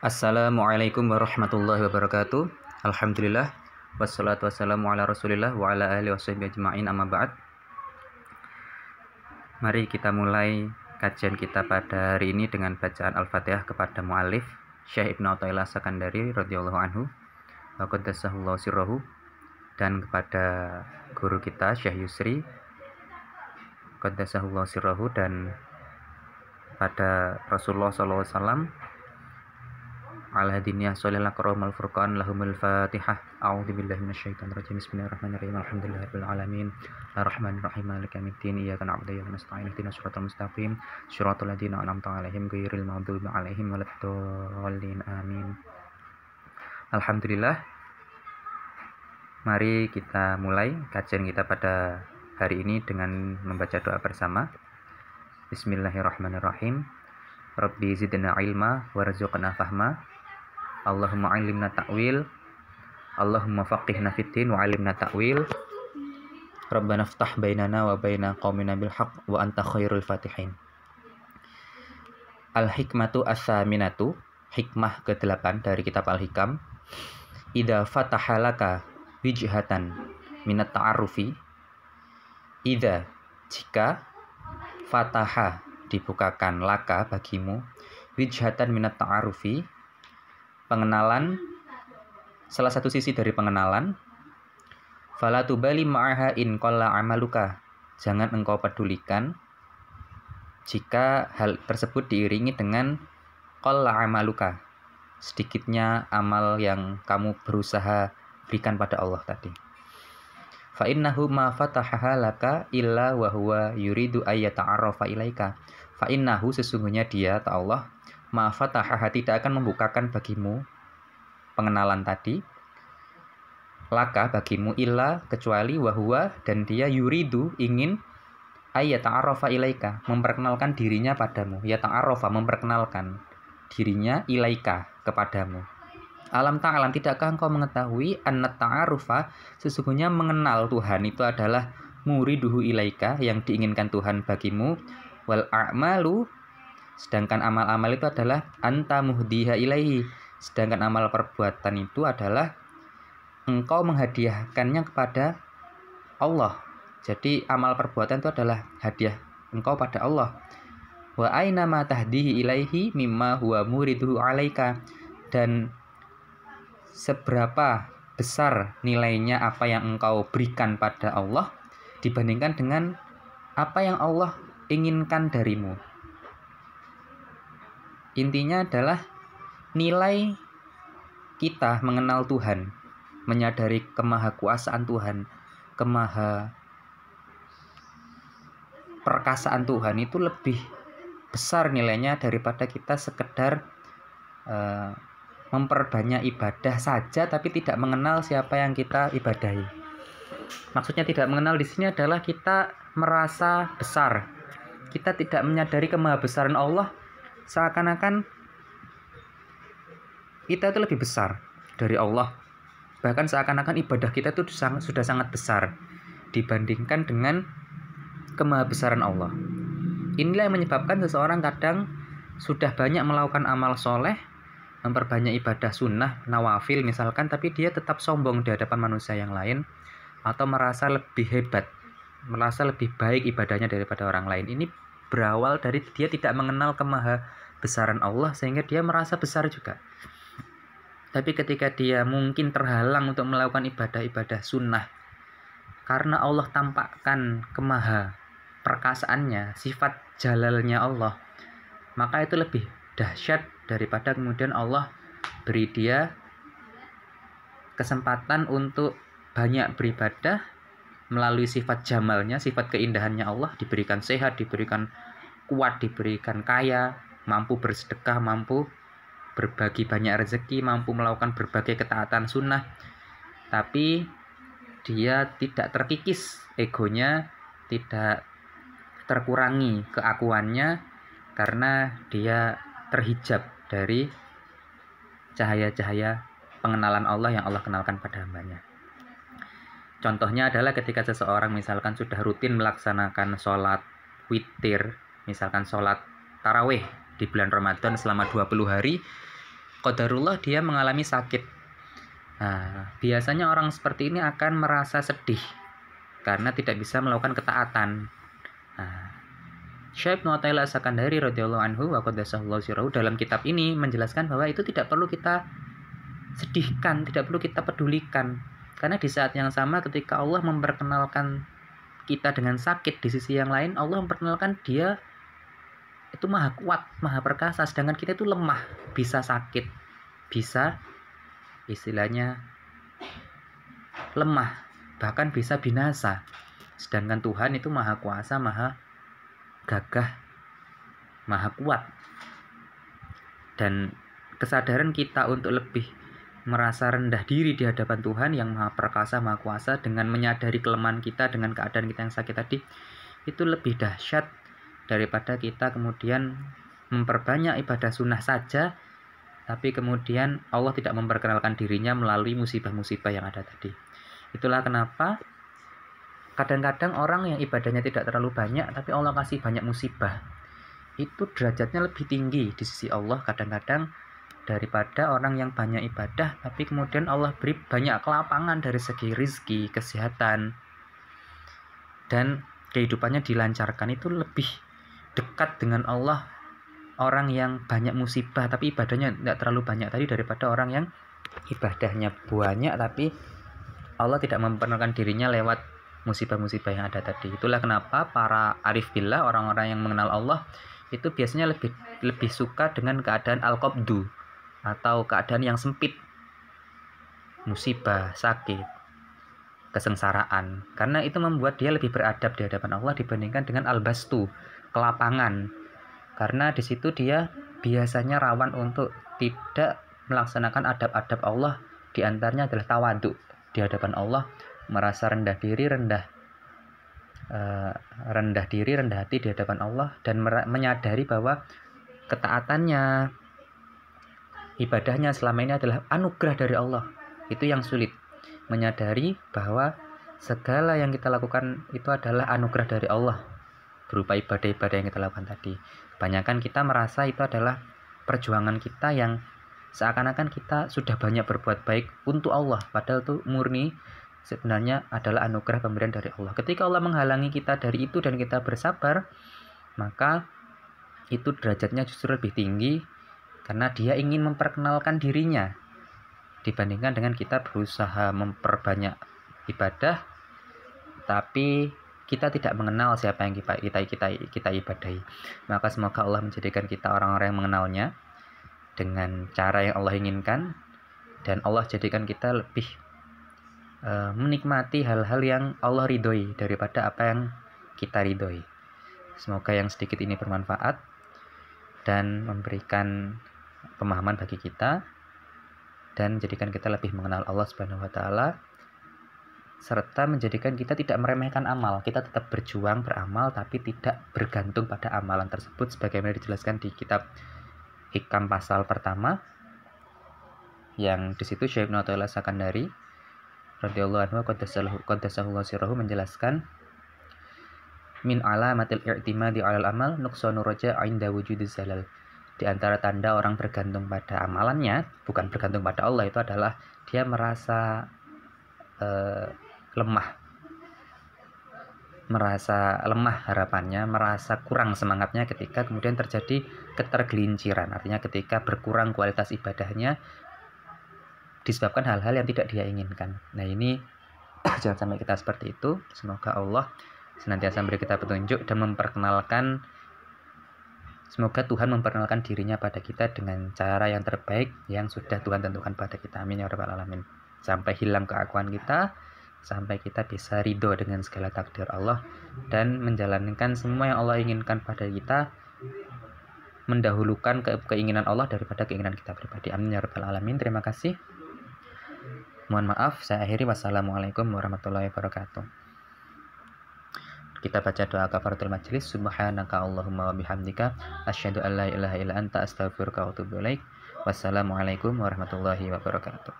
Assalamualaikum warahmatullahi wabarakatuh. Alhamdulillah wassalatu wassalamu ala Rasulillah wa ala alihi washabbihi ajma'in, amma ba'd. Mari kita mulai kajian kita pada hari ini dengan bacaan Al-Fatihah kepada muallif Syekh Ibnu Athaillah Sakandari radhiyallahu anhu wa qaddasahullahu sirrahu, dan kepada guru kita Syekh Yusri qaddasahullahu sirrahu, dan pada Rasulullah sallallahu alaihi wasallam al-hadiniyah sholillah karomal furqan lahumul fatihah. A'udzubillahi minasyaitonir rajim. Bismillahirrahmanirrahim. Alhamdulillahirabbil alamin arrahmanirrahim maliki yaumiddin iyyaka na'budu wa iyyaka nasta'in ihdinas siratal mustaqim siratal ladzina an'amta 'alaihim ghairil maghdubi 'alaihim waladdallin amin. Alhamdulillah, mari kita mulai kajian kita pada hari ini dengan membaca doa bersama. Bismillahirrahmanirrahim. Rabbi zidna ilma warzuqna fahma. Allahumma alimna ta'wil, Allahumma faqihna fiddin wa alimna ta'wil. Rabbana ftah bainana wa baina qaumina bil haqq wa anta khairul fatihin. Al-hikmatu as-saminatu, hikmah ke-8 dari kitab Al-Hikam. Idza fatahalaka wijhatan minat ta'arufi. Idza, jika, fataha, dibukakan, laka, bagimu, wijhatan minat ta'arufi, pengenalan, salah satu sisi dari pengenalan. Fala tubali ma'aha in qalla amaluka, jangan engkau pedulikan jika hal tersebut diiringi dengan qalla amaluka, sedikitnya amal yang kamu berusaha berikan pada Allah tadi. Fa innahu ma fatahaha laka illa wa huwa yuridu ayyata'arrafa ilaika. Fa innahu, sesungguhnya dia, ta Allah, ma fatahaha, tidak akan membukakan bagimu pengenalan tadi, laka, bagimu, illa, kecuali, wa huwa, dan dia, yuridu, ingin, ayyata'arrafa ilaika, memperkenalkan dirinya padamu. Yata'arrafa, memperkenalkan dirinya, ilaika, kepadamu. Alam ta'alam, tidakkah engkau mengetahui anna ta'arufa, sesungguhnya mengenal Tuhan itu adalah muriduhu ilaika, yang diinginkan Tuhan bagimu. Wal a'malu, sedangkan amal-amal itu adalah anta muhdiha ilaihi, sedangkan amal perbuatan itu adalah engkau menghadiahkannya kepada Allah. Jadi amal perbuatan itu adalah hadiah engkau pada Allah. Wa aina ma tahdihi ilaihi mimma huwa muriduhu alaika, dan seberapa besar nilainya apa yang engkau berikan pada Allah dibandingkan dengan apa yang Allah inginkan darimu. Intinya adalah nilai kita mengenal Tuhan, menyadari kemahakuasaan Tuhan, perkasaan Tuhan itu lebih besar nilainya daripada kita sekedar memperbanyak ibadah saja tapi tidak mengenal siapa yang kita ibadahi. Maksudnya tidak mengenal di sini adalah kita merasa besar. Kita tidak menyadari kemahabesaran Allah, seakan-akan kita itu lebih besar dari Allah. Bahkan seakan-akan ibadah kita itu sudah sangat besar dibandingkan dengan kemahabesaran Allah. Inilah yang menyebabkan seseorang kadang sudah banyak melakukan amal soleh, memperbanyak ibadah sunnah, nawafil misalkan, tapi dia tetap sombong di hadapan manusia yang lain, atau merasa lebih hebat, merasa lebih baik ibadahnya daripada orang lain. Ini berawal dari dia tidak mengenal kemahabesaran Allah, sehingga dia merasa besar juga. Tapi ketika dia mungkin terhalang untuk melakukan ibadah-ibadah sunnah, karena Allah tampakkan perkasaannya, sifat jalalnya Allah, maka itu lebih dahsyat daripada kemudian Allah beri dia kesempatan untuk banyak beribadah melalui sifat jamalnya, sifat keindahannya Allah, diberikan sehat, diberikan kuat, diberikan kaya, mampu bersedekah, mampu berbagi banyak rezeki, mampu melakukan berbagai ketaatan sunnah, tapi dia tidak terkikis egonya, tidak terkurangi keakuannya, karena dia terhijab dari cahaya-cahaya pengenalan Allah yang Allah kenalkan pada hambanya. Contohnya adalah ketika seseorang misalkan sudah rutin melaksanakan sholat witir, misalkan sholat tarawih di bulan Ramadan selama 20 hari, qadarullah dia mengalami sakit. Nah, biasanya orang seperti ini akan merasa sedih karena tidak bisa melakukan ketaatan. Nah, Syekh Ibnu Athaillah As-Sakandari radhiyallahu anhu wa qaddasallahu sirrahu dalam kitab ini menjelaskan bahwa itu tidak perlu kita sedihkan, tidak perlu kita pedulikan. Karena di saat yang sama ketika Allah memperkenalkan kita dengan sakit, di sisi yang lain Allah memperkenalkan dia itu maha kuat, maha perkasa, sedangkan kita itu lemah, bisa sakit, bisa istilahnya lemah, bahkan bisa binasa. Sedangkan Tuhan itu maha kuasa, maha gagah, maha kuat. Dan kesadaran kita untuk lebih merasa rendah diri di hadapan Tuhan yang maha perkasa, maha kuasa, dengan menyadari kelemahan kita, dengan keadaan kita yang sakit tadi, itu lebih dahsyat daripada kita kemudian memperbanyak ibadah sunnah saja, tapi kemudian Allah tidak memperkenalkan dirinya melalui musibah-musibah yang ada tadi. Itulah kenapa kadang-kadang orang yang ibadahnya tidak terlalu banyak, tapi Allah kasih banyak musibah, itu derajatnya lebih tinggi di sisi Allah kadang-kadang daripada orang yang banyak ibadah, tapi kemudian Allah beri banyak kelapangan dari segi rizki, kesehatan, dan kehidupannya dilancarkan. Itu lebih dekat dengan Allah orang yang banyak musibah tapi ibadahnya tidak terlalu banyak tadi, daripada orang yang ibadahnya banyak tapi Allah tidak memperkenalkan dirinya lewat musibah-musibah yang ada tadi. Itulah kenapa para arif billah, orang-orang yang mengenal Allah, itu biasanya lebih suka dengan keadaan al-qabdu, atau keadaan yang sempit, musibah, sakit, kesengsaraan, karena itu membuat dia lebih beradab di hadapan Allah dibandingkan dengan al-bastu, kelapangan, karena di situ dia biasanya rawan untuk tidak melaksanakan adab-adab Allah. Di antaranya adalah tawadhu di hadapan Allah, merasa rendah diri, rendah hati di hadapan Allah, dan menyadari bahwa ketaatannya, ibadahnya selama ini adalah anugerah dari Allah. Itu yang sulit, menyadari bahwa segala yang kita lakukan itu adalah anugerah dari Allah berupa ibadah-ibadah yang kita lakukan tadi. Kebanyakan kita merasa itu adalah perjuangan kita yang seakan-akan kita sudah banyak berbuat baik untuk Allah, padahal itu murni sebenarnya adalah anugerah pemberian dari Allah. Ketika Allah menghalangi kita dari itu dan kita bersabar, maka itu derajatnya justru lebih tinggi, karena dia ingin memperkenalkan dirinya dibandingkan dengan kita berusaha memperbanyak ibadah tapi kita tidak mengenal siapa yang kita ibadahi. Maka semoga Allah menjadikan kita orang-orang yang mengenalnya dengan cara yang Allah inginkan, dan Allah jadikan kita lebih menikmati hal-hal yang Allah ridhoi daripada apa yang kita ridhoi. Semoga yang sedikit ini bermanfaat dan memberikan pemahaman bagi kita, dan menjadikan kita lebih mengenal Allah Subhanahu wa taala, serta menjadikan kita tidak meremehkan amal. Kita tetap berjuang beramal tapi tidak bergantung pada amalan tersebut, sebagaimana dijelaskan di kitab Hikam pasal pertama, yang di situ Syekh Ibnu Athaillah As-Sakandari radhiyallahu anhu qaddasallahu sirrahu menjelaskan, min alamatil i'timadi 'alal amal nuqsanu raja' 'inda wujuduz zalal. Di antara tanda orang bergantung pada amalannya, bukan bergantung pada Allah, itu adalah dia merasa lemah harapannya, merasa kurang semangatnya ketika kemudian terjadi ketergelinciran. Artinya ketika berkurang kualitas ibadahnya disebabkan hal-hal yang tidak dia inginkan. Nah ini jangan sampai kita seperti itu. Semoga Allah senantiasa memberi kita petunjuk dan semoga Tuhan memperkenalkan dirinya pada kita dengan cara yang terbaik yang sudah Tuhan tentukan pada kita. Amin ya rabbal alamin. Sampai hilang keakuan kita, sampai kita bisa ridho dengan segala takdir Allah dan menjalankan semua yang Allah inginkan pada kita, mendahulukan keinginan Allah daripada keinginan kita pribadi. Amin ya rabbal alamin. Terima kasih. Mohon maaf, saya akhiri. Wassalamualaikum warahmatullahi wabarakatuh. Kita baca doa kafaratul majelis. Subhanaka Allahumma wa bihamdika asyhadu an la ilaha illa anta astaghfiruka wa atubu ilaik. Wassalamualaikum warahmatullahi wabarakatuh.